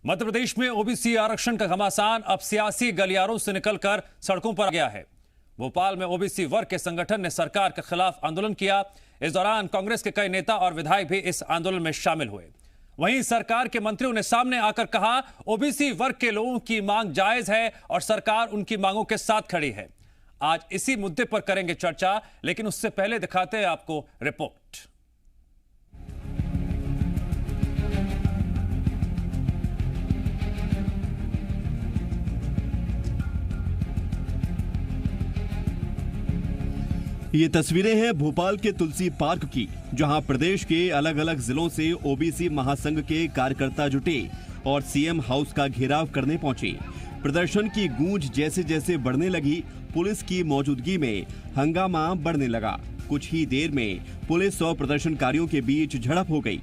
मध्य प्रदेश में ओबीसी आरक्षण का घमासान अब सियासी गलियारों से निकलकर सड़कों पर आ गया है। भोपाल में ओबीसी वर्ग के संगठन ने सरकार के खिलाफ आंदोलन किया। इस दौरान कांग्रेस के कई नेता और विधायक भी इस आंदोलन में शामिल हुए। वहीं सरकार के मंत्रियों ने सामने आकर कहा, ओबीसी वर्ग के लोगों की मांग जायज है और सरकार उनकी मांगों के साथ खड़ी है। आज इसी मुद्दे पर करेंगे चर्चा, लेकिन उससे पहले दिखाते हैं आपको रिपोर्ट। ये तस्वीरें हैं भोपाल के तुलसी पार्क की, जहां प्रदेश के अलग अलग जिलों से ओबीसी महासंघ के कार्यकर्ता जुटे और सीएम हाउस का घेराव करने पहुंचे। प्रदर्शन की गूंज जैसे जैसे बढ़ने लगी, पुलिस की मौजूदगी में हंगामा बढ़ने लगा। कुछ ही देर में पुलिस और प्रदर्शनकारियों के बीच झड़प हो गई।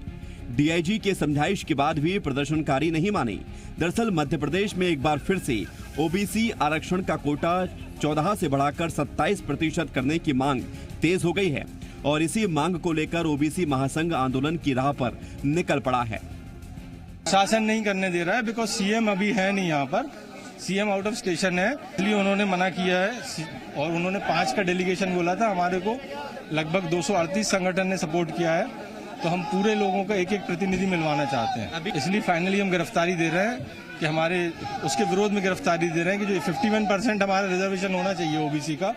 डीआईजी के समझाइश के बाद भी प्रदर्शनकारी नहीं माने। दरअसल मध्य प्रदेश में एक बार फिर से ओबीसी आरक्षण का कोटा 14 से बढ़ाकर 27% करने की मांग तेज हो गई है और इसी मांग को लेकर ओबीसी महासंघ आंदोलन की राह पर निकल पड़ा है। शासन नहीं करने दे रहा है बिकॉज सीएम अभी है नहीं यहाँ पर, सीएम आउट ऑफ स्टेशन है, इसलिए उन्होंने मना किया है और उन्होंने 5 का डेलीगेशन बोला था। हमारे को लगभग 238 संगठन ने सपोर्ट किया है, तो हम पूरे लोगों का एक एक प्रतिनिधि मिलवाना चाहते हैं। इसलिए फाइनली हम गिरफ्तारी दे रहे हैं कि हमारे उसके विरोध में गिरफ्तारी दे रहे हैं कि जो 51% हमारा रिजर्वेशन होना चाहिए ओबीसी का,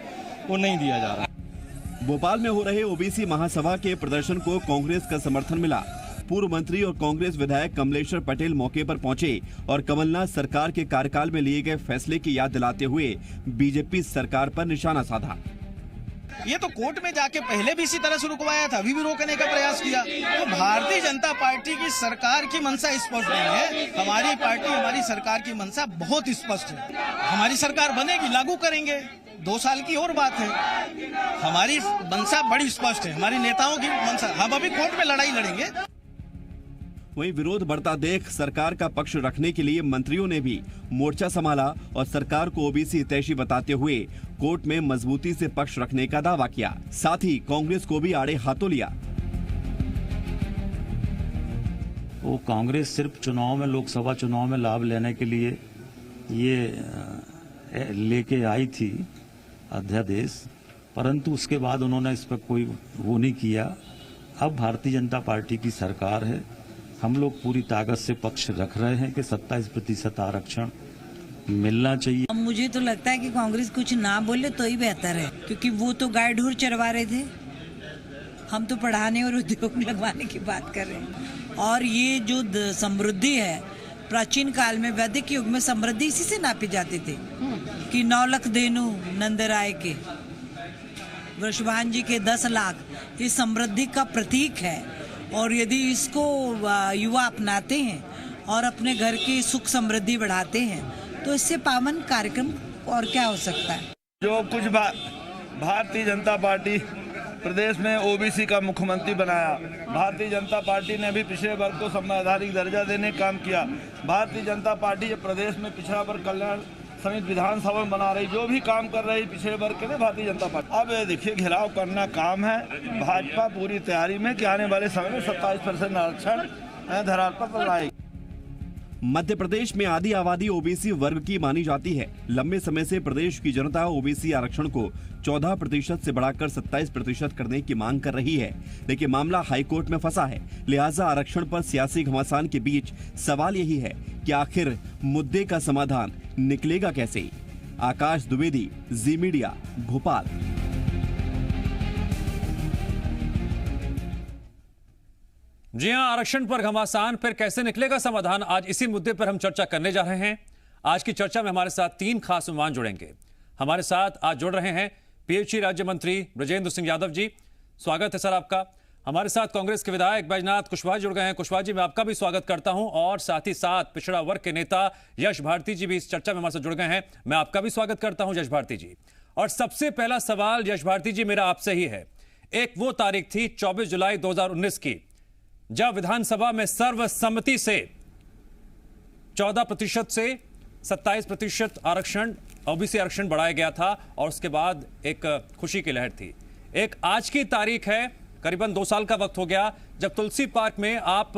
वो नहीं दिया जा रहा। भोपाल में हो रहे ओबीसी महासभा के प्रदर्शन को कांग्रेस का समर्थन मिला। पूर्व मंत्री और कांग्रेस विधायक कमलेश्वर पटेल मौके पर पहुंचे और कमलनाथ सरकार के कार्यकाल में लिए गए फैसले की याद दिलाते हुए बीजेपी सरकार पर निशाना साधा। ये तो कोर्ट में जाके पहले भी इसी तरह से रुकवाया था, अभी भी रोकने का प्रयास किया। तो भारतीय जनता पार्टी की सरकार की मंशा स्पष्ट नहीं है। हमारी पार्टी, हमारी सरकार की मंशा बहुत स्पष्ट है। हमारी सरकार बनेगी, लागू करेंगे, 2 साल की और बात है। हमारी मंशा बड़ी स्पष्ट है, हमारी नेताओं की मंशा। हम अभी कोर्ट में लड़ाई लड़ेंगे। वहीं विरोध बढ़ता देख सरकार का पक्ष रखने के लिए मंत्रियों ने भी मोर्चा संभाला और सरकार को ओबीसी हितैषी बताते हुए कोर्ट में मजबूती से पक्ष रखने का दावा किया। साथ ही कांग्रेस को भी आड़े हाथों लिया। वो कांग्रेस सिर्फ चुनाव में, लोकसभा चुनाव में लाभ लेने के लिए ये लेके आई थी अध्यादेश, परंतु उसके बाद उन्होंने इस पर कोई वो नहीं किया। अब भारतीय जनता पार्टी की सरकार है, हम लोग पूरी ताकत से पक्ष रख रहे हैं कि 27% आरक्षण मिलना चाहिए। मुझे तो लगता है कि कांग्रेस कुछ ना बोले तो ही बेहतर है, क्योंकि वो तो गाय ढोर चरवा रहे थे, हम तो पढ़ाने और उद्योग लगवाने की बात कर रहे हैं। और ये जो समृद्धि है, प्राचीन काल में वैदिक युग में समृद्धि इसी से नापी जाती थी कि 9 लाख धेनु नंदराय के, वृषभान जी के 10 लाख, ये समृद्धि का प्रतीक है। और यदि इसको युवा अपनाते हैं और अपने घर की सुख समृद्धि बढ़ाते हैं तो इससे पावन कार्यक्रम और क्या हो सकता है। जो कुछ भारतीय जनता पार्टी प्रदेश में ओबीसी का मुख्यमंत्री बनाया, भारतीय जनता पार्टी ने भी पिछड़े वर्ग को संवैधानिक दर्जा देने का काम किया। भारतीय जनता पार्टी जो प्रदेश में पिछड़ा वर्ग कल्याण समिति विधानसभा बना रही, जो भी काम कर रही पिछड़े वर्ग के लिए भारतीय जनता पार्टी। अब देखिए घेराव करना काम है। भाजपा पूरी तैयारी में कि आने वाले समय में 27% आरक्षण धरातल पर लाएगी। मध्य प्रदेश में आधी आबादी ओबीसी वर्ग की मानी जाती है। लंबे समय से प्रदेश की जनता ओबीसी आरक्षण को 14% से बढ़ाकर 27% करने की मांग कर रही है, लेकिन मामला हाईकोर्ट में फंसा है। लिहाजा आरक्षण पर सियासी घमासान के बीच सवाल यही है कि आखिर मुद्दे का समाधान निकलेगा कैसे। आकाश द्विवेदी, जी मीडिया, भोपाल। जी हां, आरक्षण पर घमासान, फिर कैसे निकलेगा समाधान, आज इसी मुद्दे पर हम चर्चा करने जा रहे हैं। आज की चर्चा में हमारे साथ 3 खास मेहमान जुड़ेंगे। हमारे साथ आज जुड़ रहे हैं पीएचई राज्य मंत्री बृजेंद्र सिंह यादव जी, स्वागत है सर आपका। हमारे साथ कांग्रेस के विधायक बैजनाथ कुशवाहा जुड़ गए हैं। कुशवाहा जी, मैं आपका भी स्वागत करता हूं और साथ ही साथ पिछड़ा वर्ग के नेता यश भारती जी भी इस चर्चा में हमारे साथ जुड़ गए हैं। मैं आपका भी स्वागत करता हूं यश भारती जी। और सबसे पहला सवाल यश भारती जी मेरा आपसे ही है। एक वो तारीख थी 24 जुलाई 2019 की, जब विधानसभा में सर्वसम्मति से 14% से 27% आरक्षण, ओबीसी आरक्षण बढ़ाया गया था और उसके बाद एक खुशी की लहर थी। एक आज की तारीख है, करीबन 2 साल का वक्त हो गया, जब तुलसी पार्क में आप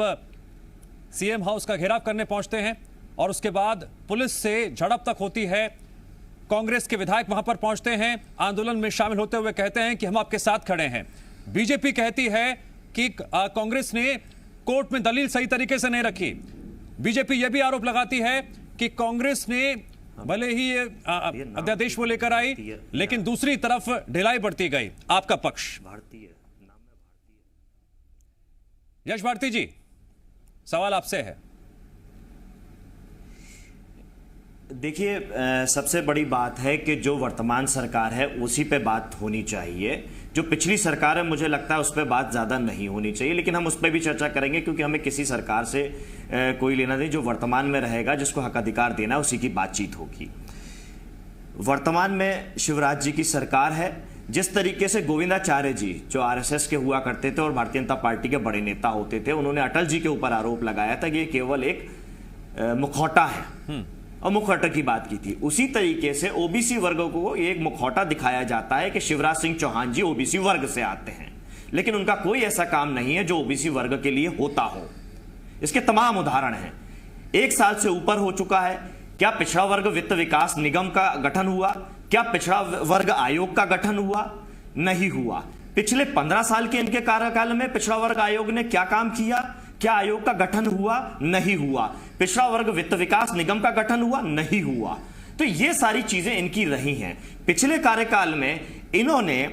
सीएम हाउस का घेराव करने पहुंचते हैं। और उसके बाद पुलिस से झड़प तक होती है। कांग्रेस के विधायक वहां पर पहुंचते हैं, आंदोलन में शामिल होते हुए कहते हैं कि हम आपके साथ खड़े हैं। बीजेपी कहती है कि कांग्रेस ने कोर्ट में दलील सही तरीके से नहीं रखी। बीजेपी यह भी आरोप लगाती है कि कांग्रेस ने भले ही ये अध्यादेश वो लेकर आई, लेकिन दूसरी तरफ ढिलाई बढ़ती गई। आपका पक्ष? यश भारती जी, सवाल आपसे है। देखिए, सबसे बड़ी बात है कि जो वर्तमान सरकार है उसी पे बात होनी चाहिए। जो पिछली सरकार है मुझे लगता है उस पर बात ज़्यादा नहीं होनी चाहिए, लेकिन हम उस पर भी चर्चा करेंगे क्योंकि हमें किसी सरकार से कोई लेना नहीं। जो वर्तमान में रहेगा, जिसको हक अधिकार देना, उसी की बातचीत होगी। वर्तमान में शिवराज जी की सरकार है। जिस तरीके से गोविंदाचार्य जी, जो आरएसएस के हुआ करते थे और भारतीय जनता पार्टी के बड़े नेता होते थे, उन्होंने अटल जी के ऊपर आरोप लगाया था कि ये केवल एक मुखौटा है और मुखौटे की बात की थी। उसी तरीके से ओबीसी वर्ग को एक मुखौटा दिखाया जाता है कि शिवराज सिंह चौहान जी ओबीसी वर्ग से आते हैं, लेकिन उनका कोई ऐसा काम नहीं है जो ओबीसी वर्ग के लिए होता हो। इसके तमाम उदाहरण हैं। 1 साल से ऊपर हो चुका है। क्या पिछड़ा वर्ग वित्त विकास निगम का गठन हुआ? क्या पिछड़ा वर्ग आयोग का गठन हुआ? नहीं हुआ। पिछले 15 साल के इनके कार्यकाल में पिछड़ा वर्ग आयोग ने क्या काम किया? क्या आयोग का गठन हुआ? नहीं हुआ। पिछड़ा वर्ग वित्त विकास निगम का गठन हुआ? नहीं हुआ। तो ये सारी चीजें इनकी रही हैं। पिछले कार्यकाल में इन्होंने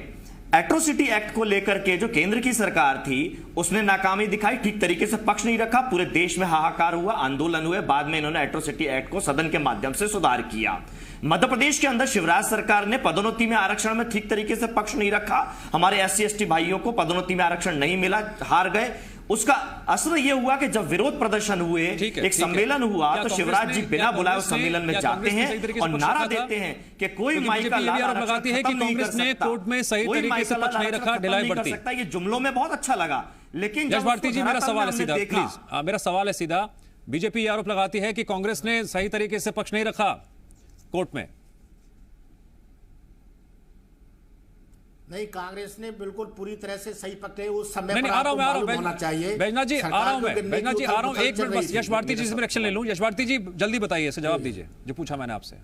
एट्रोसिटी एक्ट को लेकर के जो केंद्र की सरकार थी उसने नाकामी दिखाई, ठीक तरीके से पक्ष नहीं रखा, पूरे देश में हाहाकार हुआ, आंदोलन हुए। बाद में इन्होंने एट्रोसिटी एक्ट को सदन के माध्यम से सुधार किया। मध्य प्रदेश के अंदर शिवराज सरकार ने पदोन्नति में आरक्षण में ठीक तरीके से पक्ष नहीं रखा। हमारे एससी एसटी भाइयों को पदोन्नति में आरक्षण नहीं मिला, हार गए। उसका असर यह हुआ कि जब विरोध प्रदर्शन हुए, एक सम्मेलन हुआ, तो शिवराज जी बिना बुलाए उस सम्मेलन में जाते हैं और नारा देते हैं कि कोई माई का लाल लगाती है कि कांग्रेस ने कोर्ट में सही तरीके से पक्ष नहीं रखा, ढिलाई बढ़ती। ये जुमलों में बहुत अच्छा लगा, लेकिन यश भारती जी, मेरा सवाल है सीधा, प्लीज मेरा सवाल है सीधा। बीजेपी आरोप लगाती है कि कांग्रेस ने सही तरीके से पक्ष नहीं रखा कोर्ट में। नहीं, कांग्रेस ने बिल्कुल पूरी तरह से सही पकड़े। उस समय नहीं, आ रहा हूं होना चाहिए। बैजनाथ जी, आ रहा हूं मैं। बैजनाथ जी, आ रहा हूं, एक मिनट बस। यश भारती जी से मैं एक्शन ले लूं। यश भारती जी, जल्दी बताइए, इसे जवाब दीजिए जो पूछा मैंने आपसे।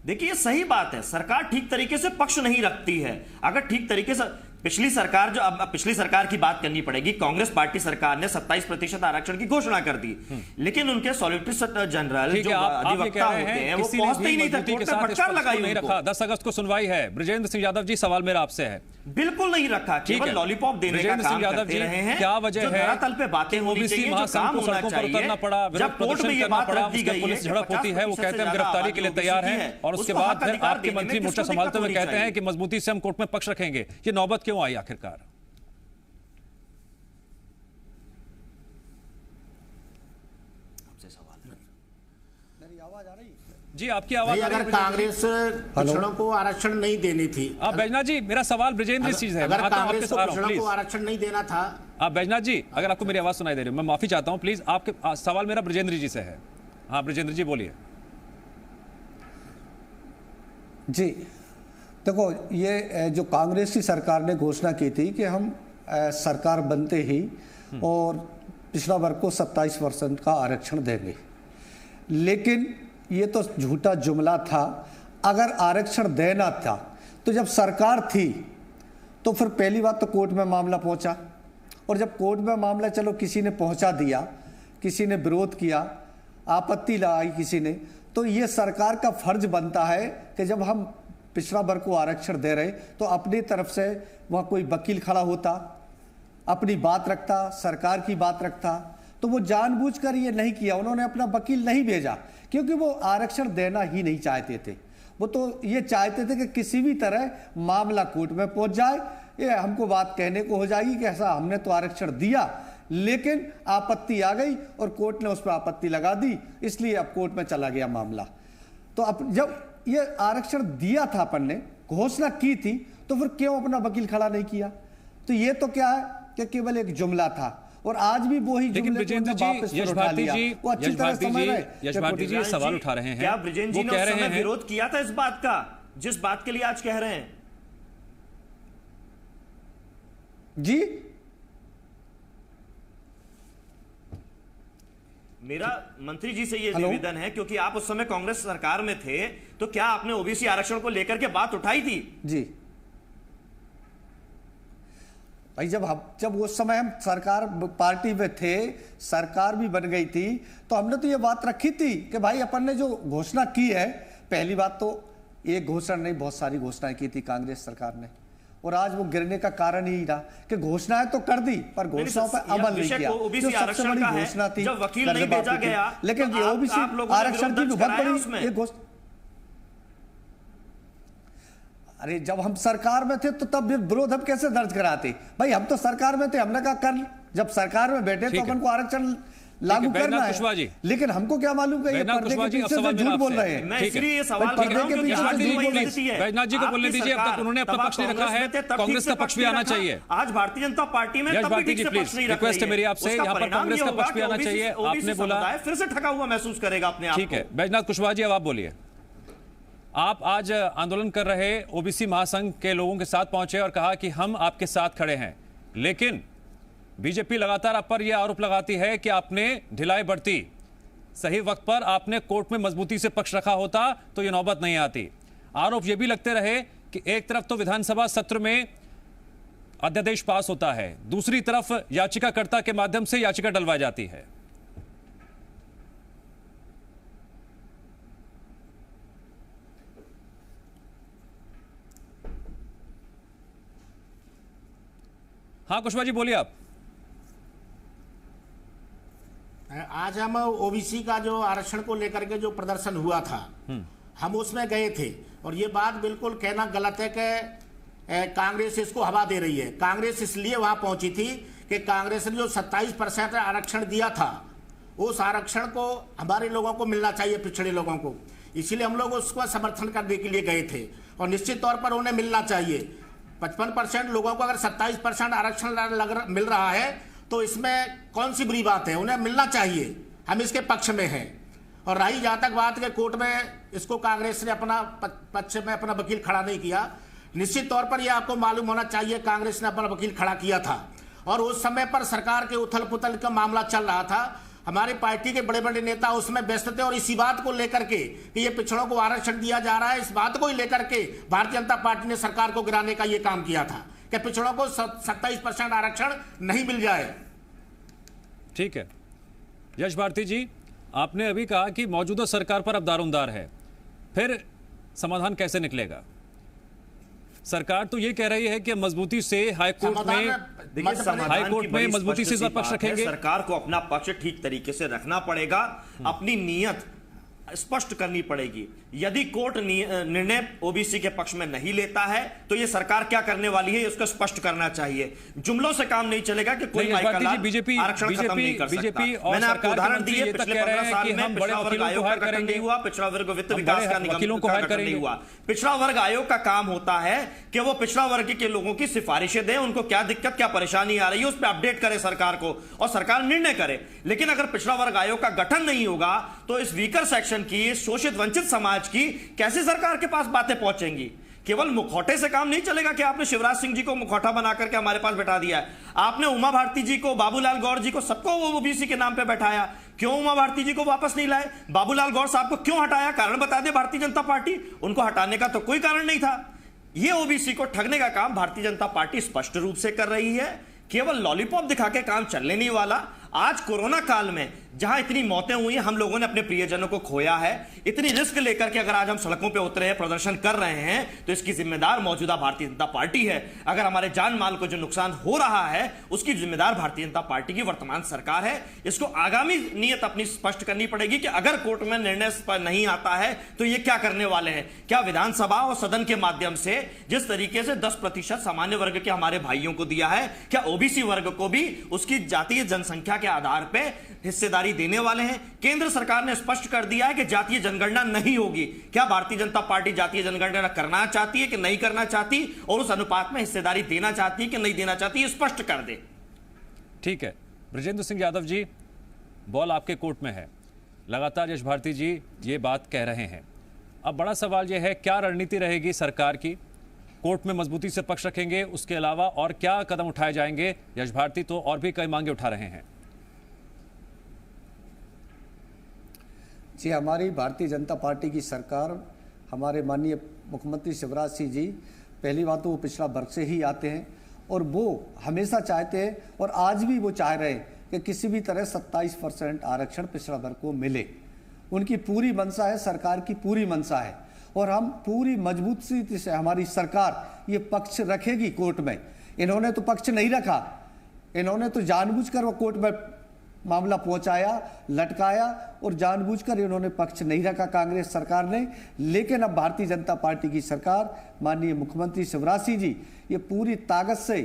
देखिए, ये सही बात है, सरकार ठीक तरीके से पक्ष नहीं रखती है। अगर ठीक तरीके से पिछली सरकार, जो अब पिछली सरकार की बात करनी पड़ेगी, कांग्रेस पार्टी सरकार ने 27% आरक्षण की घोषणा कर दी, लेकिन उनके सॉलिसिटर जनरल जो अधिवक्ता होते हैं वो पहुंचते ही नहीं थे, कोर्ट में फटकार लगाई नहीं रखा। 10 अगस्त को सुनवाई है। ब्रजेंद्र सिंह यादव जी, सवाल मेरा आपसे है। बिल्कुल नहीं रखा, केवल लॉलीपॉप देने का काम करते रहे हैं। क्या वजह है धरातल पे बातें होनी चाहिए, जो काम होना चाहिए। जब कोर्ट में ये बात रख दी गई, पुलिस झड़प होती है, वो कहते हैं गिरफ्तारी के लिए तैयार हैं, और उसके बाद फिर आपके मंत्री मोर्चा संभालते हुए कहते हैं कि मजबूती से हम कोर्ट में पक्ष रखेंगे। ये नौबत क्यों आई आखिरकार? जी, आपकी आवाज। अगर कांग्रेस पिछड़ों को आरक्षण नहीं देनी थी। बैजनाथ जी, मेरा सवाल ब्रजेंद्र जी से है। अगर कांग्रेस को पिछड़ों को आरक्षण नहीं देना था। बैजनाथ जी, अगर आपको मेरी आवाज सुनाई दे रही है, मैं माफी चाहता हूं, प्लीज। आपके सवाल मेरा ब्रजेंद्र जी से है। हाँ ब्रजेंद्र जी, बोलिए। जी देखो, ये जो कांग्रेस की सरकार ने घोषणा की थी कि हम सरकार बनते ही और पिछड़ा वर्ग को 27% का आरक्षण देंगे, लेकिन ये तो झूठा जुमला था। अगर आरक्षण देना था तो जब सरकार थी तो फिर पहली बात तो कोर्ट में मामला पहुंचा, और जब कोर्ट में मामला चलो किसी ने पहुंचा दिया, किसी ने विरोध किया, आपत्ति लगाई किसी ने, तो ये सरकार का फर्ज बनता है कि जब हम पिछड़ा वर्ग को आरक्षण दे रहे तो अपनी तरफ से वहाँ कोई वकील खड़ा होता, अपनी बात रखता, सरकार की बात रखता। तो वो जानबूझकर ये नहीं किया, उन्होंने अपना वकील नहीं भेजा क्योंकि वो आरक्षण देना ही नहीं चाहते थे। वो तो ये चाहते थे कि किसी भी तरह मामला कोर्ट में पहुंच जाए, ये हमको बात कहने को हो जाएगी कि ऐसा हमने तो आरक्षण दिया, लेकिन आपत्ति आ गई और कोर्ट ने उस पर आपत्ति लगा दी, इसलिए अब कोर्ट में चला गया मामला। तो अब जब ये आरक्षण दिया था, अपन ने घोषणा की थी, तो फिर क्यों अपना वकील खड़ा नहीं किया? तो ये तो क्या है कि केवल एक जुमला था, और आज भी वो ही लेकिन ब्रजेंद्र जी, यश भारती जी सवाल उठा रहे हैं। क्या ब्रजेंद्र जी ने उस समय विरोध किया था इस बात का, जिस बात के लिए आज कह रहे हैं? जी मेरा मंत्री जी से ये निवेदन है, क्योंकि आप उस समय कांग्रेस सरकार में थे, तो क्या आपने ओबीसी आरक्षण को लेकर के बात उठाई थी? जी भाई, जब उस समय हम सरकार पार्टी में थे, सरकार भी बन गई थी, तो हमने तो ये बात रखी थी कि भाई अपन ने जो घोषणा की है, पहली बात तो एक घोषणा नहीं, बहुत सारी घोषणाएं की थी कांग्रेस सरकार ने, और आज वो गिरने का कारण ही रहा कि घोषणाएं तो कर दी पर घोषणाओं पर अमल नहीं किया। जो सबसे बड़ी घोषणा थी वकील नहीं भेजा गया, लेकिन ओबीसी आरक्षण की बहुत बड़ी एक घोषणा। अरे जब हम सरकार में थे तो तब विरोध हम कैसे दर्ज कराते भाई? हम तो सरकार में थे, हमने कहा कर, जब सरकार में बैठे तो अपन को आरक्षण लागू करना है, लेकिन हमको क्या मालूम है ये पर्दे के पीछे से झूठ बोल रहे हैं। मैं इसलिए ये सवाल कर रहा हूं कि बैजनाथ जी को बोलने दीजिए, अब तक उन्होंने अपना पक्ष नहीं रखा है, कांग्रेस का पक्ष भी आना चाहिए। आज भारतीय जनता पार्टी में रिक्वेस्ट है मेरी आपसे, यहाँ पर कांग्रेस का पक्ष भी आना चाहिए। आपने बोला फिर से ठगा हुआ महसूस करेगा अपने आप। ठीक है बैजनाथ कुशवाहा जी, अब आप बोलिए। आप आज आंदोलन कर रहे ओबीसी महासंघ के लोगों के साथ पहुंचे और कहा कि हम आपके साथ खड़े हैं, लेकिन बीजेपी लगातार आप पर यह आरोप लगाती है कि आपने ढिलाई बरती। सही वक्त पर आपने कोर्ट में मजबूती से पक्ष रखा होता तो यह नौबत नहीं आती। आरोप यह भी लगते रहे कि एक तरफ तो विधानसभा सत्र में अध्यादेश पास होता है, दूसरी तरफ याचिकाकर्ता के माध्यम से याचिका डलवाई जाती है। हाँ कुशवाहा जी बोलिए आप। आज हम ओबीसी का जो आरक्षण को लेकर के जो प्रदर्शन हुआ था, हम उसमें गए थे, और ये बात बिल्कुल कहना गलत है कि कांग्रेस इसको हवा दे रही है। कांग्रेस इसलिए वहां पहुंची थी कि कांग्रेस ने जो 27% आरक्षण दिया था, उस आरक्षण को हमारे लोगों को मिलना चाहिए, पिछड़े लोगों को, इसीलिए हम लोग उसका समर्थन करने के लिए गए थे, और निश्चित तौर पर उन्हें मिलना चाहिए। 55% लोगों को अगर 27% आरक्षण मिल रहा है तो इसमें कौन सी बुरी बात है? उन्हें मिलना चाहिए, हम इसके पक्ष में हैं। और रही जहां तक बात के कोर्ट में इसको कांग्रेस ने अपना पक्ष में अपना वकील खड़ा नहीं किया, निश्चित तौर पर यह आपको मालूम होना चाहिए कांग्रेस ने अपना वकील खड़ा किया था, और उस समय पर सरकार के उथल पुथल का मामला चल रहा था। हमारी पार्टी के बड़े बड़े नेता उसमें व्यस्त थे, और इसी बात को लेकर के कि ये पिछड़ों को आरक्षण दिया जा रहा है, इस बात को ही लेकर के भारतीय जनता पार्टी ने सरकार को गिराने का ये काम किया था कि पिछड़ों को 27% आरक्षण नहीं मिल जाए। ठीक है यश भारती जी, आपने अभी कहा कि मौजूदा सरकार पर अब दारोमदार है, फिर समाधान कैसे निकलेगा? सरकार तो ये कह रही है कि मजबूती से हाईकोर्ट में मजबूती से पक्ष रखेंगे। सरकार को अपना पक्ष ठीक तरीके से रखना पड़ेगा, अपनी नीयत स्पष्ट करनी पड़ेगी। यदि कोर्ट निर्णय ओबीसी के पक्ष में नहीं लेता है तो ये सरकार क्या करने वाली है इसको स्पष्ट करना चाहिए। जुमलों से काम नहीं चलेगा कि कोई बीजेपी और मैंने उदाहरण दिए, पिछले 15 साल में पिछड़ा वर्ग आयोग का गठन नहीं हुआ, पिछड़ा वर्ग वित्त विकास का निगम का गठन नहीं हुआ। पिछड़ा वर्ग आयोग का काम होता है कि वो पिछड़ा वर्ग के लोगों की सिफारिशें दें, उनको क्या दिक्कत क्या परेशानी आ रही है उस पर अपडेट करे सरकार को, और सरकार निर्णय करे। लेकिन अगर पिछड़ा वर्ग आयोग का गठन नहीं होगा तो इस वीकर सेक्शन की, शोषित वंचित समाज की कैसे सरकार के पास बातें पहुंचेंगी? केवल मुखौटे से काम नहीं चलेगा कि आपने शिवराज सिंह जी को मुखौटा बना करके हमारे पास बैठा दिया है, आपने उमा भारती जी को, बाबूलाल गौर जी को, सबको ओबीसी के नाम पे बैठाया। क्यों उमा भारती जी को वापस नहीं लाए? बाबूलाल गौर साहब को क्यों हटाया? कारण बता दे भारतीय जनता पार्टी। उनको हटाने का तो कोई कारण नहीं था। यह ओबीसी को ठगने का काम भारतीय जनता पार्टी स्पष्ट रूप से कर रही है। केवल लॉलीपॉप दिखा के काम चलने नहीं वाला। आज कोरोना काल में जहां इतनी मौतें हुई हैं, हम लोगों ने अपने प्रियजनों को खोया है, इतनी रिस्क लेकर के अगर आज हम सड़कों पे उतरे हैं, प्रदर्शन कर रहे हैं, तो इसकी जिम्मेदार मौजूदा भारतीय जनता पार्टी है। अगर हमारे जान माल को जो नुकसान हो रहा है उसकी जिम्मेदार भारतीय जनता पार्टी की वर्तमान सरकार है। इसको आगामी नीयत अपनी स्पष्ट करनी पड़ेगी कि अगर कोर्ट में निर्णय पर नहीं आता है तो ये क्या करने वाले हैं। क्या विधानसभा और सदन के माध्यम से जिस तरीके से 10% सामान्य वर्ग के हमारे भाइयों को दिया है, क्या ओबीसी वर्ग को भी उसकी जातीय जनसंख्या के आधार पर हिस्सेदारी देने वाले हैं? केंद्र सरकार ने स्पष्ट कर दिया है कि जातीय जनगणना नहीं होगी। क्या भारतीय जनता पार्टी जातीय जनगणना करना चाहती है कि नहीं करना चाहती, और उस अनुपात में हिस्सेदारी देना चाहती है कि नहीं देना चाहती है, स्पष्ट कर दे। ठीक है ब्रजेंद्र सिंह यादव जी, बॉल आपके कोर्ट में है। लगातार यश भारती जी ये बात कह रहे हैं। अब बड़ा सवाल यह है, क्या रणनीति रहेगी सरकार की? कोर्ट में मजबूती से पक्ष रखेंगे, उसके अलावा और क्या कदम उठाए जाएंगे? यश भारती तो और भी कई मांगे उठा रहे हैं। जी, हमारी भारतीय जनता पार्टी की सरकार, हमारे माननीय मुख्यमंत्री शिवराज सिंह जी, पहली बात तो वो पिछड़ा वर्ग से ही आते हैं और वो हमेशा चाहते हैं और आज भी वो चाह रहे हैं कि किसी भी तरह 27% आरक्षण पिछड़ा वर्ग को मिले। उनकी पूरी मंशा है, सरकार की पूरी मंशा है और हम पूरी मजबूती से हमारी सरकार ये पक्ष रखेगी कोर्ट में। इन्होंने तो पक्ष नहीं रखा, इन्होंने तो जानबूझकर वो कोर्ट में मामला पहुंचाया, लटकाया और जानबूझकर इन्होंने पक्ष नहीं रखा कांग्रेस सरकार ने। लेकिन अब भारतीय जनता पार्टी की सरकार, माननीय मुख्यमंत्री शिवराज सिंह जी ये पूरी ताकत से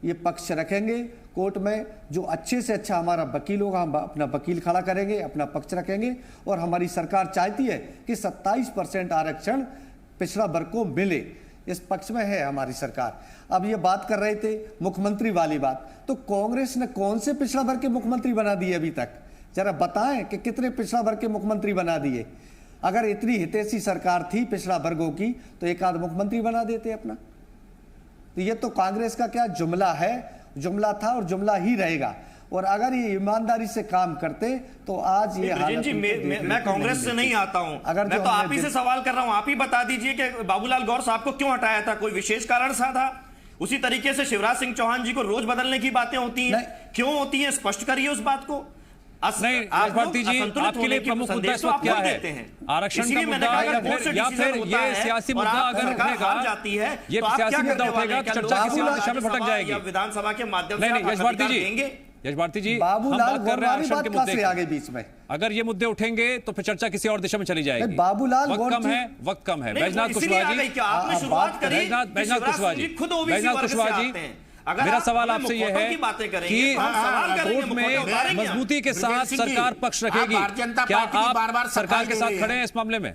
ये पक्ष रखेंगे कोर्ट में। जो अच्छे से अच्छा हमारा वकील होगा, हम अपना वकील खड़ा करेंगे, अपना पक्ष रखेंगे और हमारी सरकार चाहती है कि 27% आरक्षण पिछड़ा वर्ग को मिले। इस पक्ष में है हमारी सरकार। अब ये बात कर रहे थे मुख्यमंत्री वाली बात, तो कांग्रेस ने कौन से पिछड़ा वर्ग के मुख्यमंत्री बना दिए अभी तक? जरा बताएं कि कितने पिछड़ा वर्ग के मुख्यमंत्री बना दिए। अगर इतनी हितैषी सरकार थी पिछड़ा वर्गों की तो एक आध मुख्यमंत्री बना देते अपना। तो ये तो कांग्रेस का क्या जुमला है, जुमला था और जुमला ही रहेगा। और अगर ये ईमानदारी से काम करते तो आज ये हालत जी, मैं कांग्रेस से नहीं आता हूं, मैं तो आप ही से सवाल कर रहा हूं। आप ही बता दीजिए कि बाबूलाल गौर साहब को क्यों हटाया था, कोई विशेष कारण सा था? उसी तरीके से शिवराज सिंह चौहान जी को रोज बदलने की बातें होती हैं, क्यों होती हैं? स्पष्ट करिए उस बात को। नहीं भारती जी, आपके लिए प्रमुख मुद्दा इस वक्त क्या है? आरक्षण का मुद्दा या फिर ये सियासी मुद्दा अगर उठेगा, ये सियासी मुद्दा उठेगा तो चर्चा किसी और दिशा में भटक जाएगी। विधानसभा के माध्यम से नहीं, यश भारती जी, हम बात कर रहे हैं आरक्षण के मुद्दे की। आगे बीच में अगर ये मुद्दे उठेंगे तो फिर चर्चा किसी और दिशा में चली जाएगी। बाबूलाल वक्त कम है। बैजनाथ कुशवाहा जी, बैजनाथ कुशवाहा जी, मेरा सवाल आपसे ये है कि कोर्ट में मजबूती के साथ सरकार पक्ष रखेगी, क्या आप सरकार के साथ खड़े हैं इस मामले में?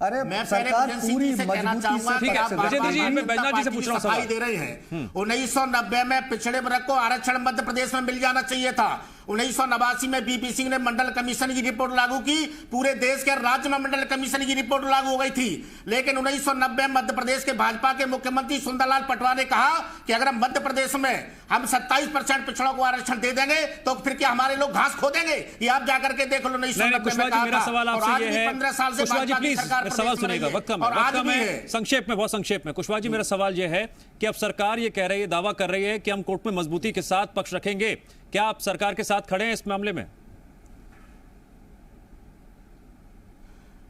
अरे मैं सरकार पूरी मजबूती से ठीक है, विजेंद्र जी, मैं बैजनाथ जी से पूछ रहा हूं सवाल दे रहे हैं। 1990 में पिछड़े वर्ग को आरक्षण मध्य प्रदेश में मिल जाना चाहिए था। 1989 में बीपी सिंह ने मंडल कमीशन की रिपोर्ट लागू की, पूरे देश के राज्य में मंडल कमीशन की रिपोर्ट लागू हो गई थी। लेकिन 1990 मध्य प्रदेश के भाजपा के मुख्यमंत्री सुंदरलाल पटवारी ने कहा कि अगर हम मध्य प्रदेश में हम 27% पिछड़ों को आरक्षण दे देंगे तो फिर क्या हमारे लोग घास खो देंगे? ये आप जाकर के देख लो। 1990 में मेरा सवाल आपसे ये है, 15 साल से कुशवाहा जी प्लीज सवाल सुनेगा, वक्त कम है, संक्षेप में, बहुत संक्षेप में। कुशवाहा जी, मेरा सवाल ये है कि अब सरकार ये कह रही है, दावा कर रही है कि हम कोर्ट में मजबूती के साथ पक्ष रखेंगे, क्या आप सरकार के साथ खड़े हैं इस मामले में?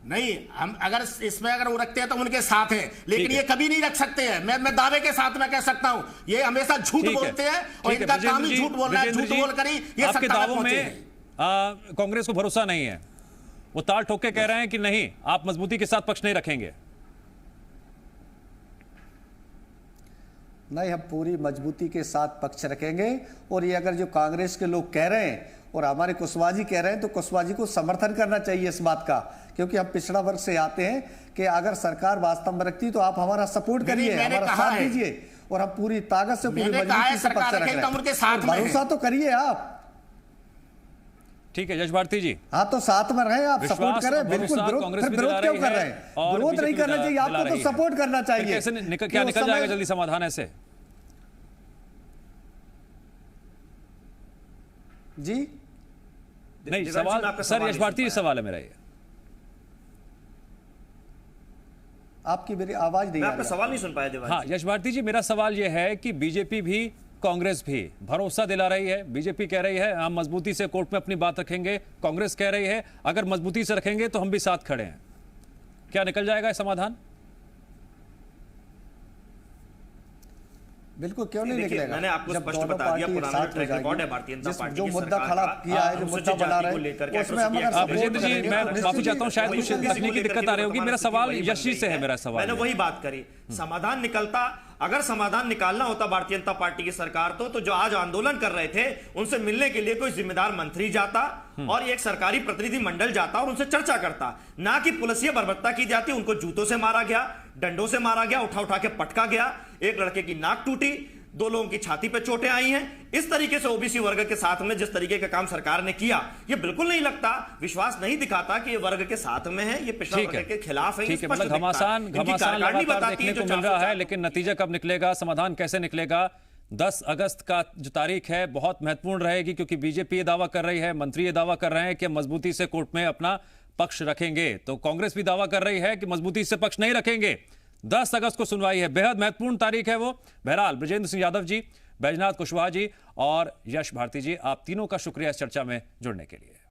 नहीं, हम अगर इसमें अगर वो रखते हैं तो उनके साथ हैं, लेकिन ये कभी नहीं रख सकते हैं। मैं दावे के साथ मैं कह सकता हूं, ये हमेशा झूठ बोलते हैं और इनका काम ही झूठ बोलना है। झूठ बोलकर ही ये आपके दावों में कांग्रेस को भरोसा नहीं है, वो ताल ठोक के कह रहे हैं कि नहीं, आप मजबूती के साथ पक्ष नहीं रखेंगे। नहीं, हम पूरी मजबूती के साथ पक्ष रखेंगे। और ये अगर जो कांग्रेस के लोग कह रहे हैं और हमारे कुशवाहा जी कह रहे हैं तो कुशवाहा जी को समर्थन करना चाहिए इस बात का, क्योंकि हम पिछड़ा वर्ग से आते हैं कि अगर सरकार वास्तव में रखती तो आप हमारा सपोर्ट करिए, हमारा साथ दीजिए और हम पूरी ताकत से, पूरी मजबूती से पक्ष रख रहे हैं। भरोसा तो करिए आप। ठीक है यश भारती जी, हाँ तो साथ में रहे, आप सपोर्ट करें। बिल्कुल, विरोध क्यों कर रहे हैं? विरोध नहीं करना चाहिए, आपको तो सपोर्ट करना चाहिए। क्या निकल जाएगा जल्दी समाधान ऐसे? जी नहीं, सवाल सर यश भारती सवाल है मेरा ये। आपकी मेरी आवाज नहीं, आपका सवाल नहीं सुन पाए। हाँ यश भारती जी, मेरा सवाल ये है कि बीजेपी भी कांग्रेस भी भरोसा दिला रही है। बीजेपी कह रही है हम मजबूती से कोर्ट में अपनी बात रखेंगे, कांग्रेस कह रही है अगर मजबूती से रखेंगे तो हम भी साथ खड़े हैं। क्या निकल जाएगा समाधान? बिल्कुल क्यों नहीं निकलेगा? मैंने आपको स्पष्ट बता दिया, पुराना ट्रैक रिकॉर्ड है भारतीय जनता पार्टी जो मुद्दा खड़ा किया है, जो मुद्दा बना रहे हैं उसमें हम विजेंद्र जी, मैं माफी चाहता हूं, शायद कुछ तकनीकी दिक्कत आ रही होगी। मेरा सवाल यश जी से है। मेरा सवाल, मैंने वही बात करी, समाधान निकलता, अगर समाधान निकालना होता भारतीय जनता पार्टी की सरकार तो जो आज आंदोलन कर रहे थे उनसे मिलने के लिए कोई जिम्मेदार मंत्री जाता और एक सरकारी प्रतिनिधि मंडल जाता और उनसे चर्चा करता, ना कि पुलिसिया बर्बरता की जाती। उनको जूतों से मारा गया, डंडों से मारा गया, उठा उठा के पटका गया, एक लड़के की नाक टूटी, 2 लोगों की छाती पे चोटें आई हैं। इस तरीके से ओबीसी वर्ग के साथ में जिस तरीके का काम सरकार ने किया, ये बिल्कुल नहीं लगता, विश्वास नहीं दिखाता कि ये वर्ग के साथ में है, ये पिछड़ा वर्ग के खिलाफ है। ठीक है, मतलब घमासान लगातार देखने को मिल रहा है, लेकिन नतीजा कब निकलेगा, समाधान कैसे निकलेगा, 10 अगस्त का जो तारीख है बहुत महत्वपूर्ण रहेगी, क्योंकि बीजेपी ये दावा कर रही है, मंत्री ये दावा कर रहे हैं कि मजबूती से कोर्ट में अपना पक्ष रखेंगे, तो कांग्रेस भी दावा कर रही है कि मजबूती से पक्ष नहीं रखेंगे। 10 अगस्त को सुनवाई है, बेहद महत्वपूर्ण तारीख है वो। बहरहाल ब्रजेंद्र सिंह यादव जी, बैजनाथ कुशवाहा जी और यश भारती जी, आप तीनों का शुक्रिया इस चर्चा में जुड़ने के लिए।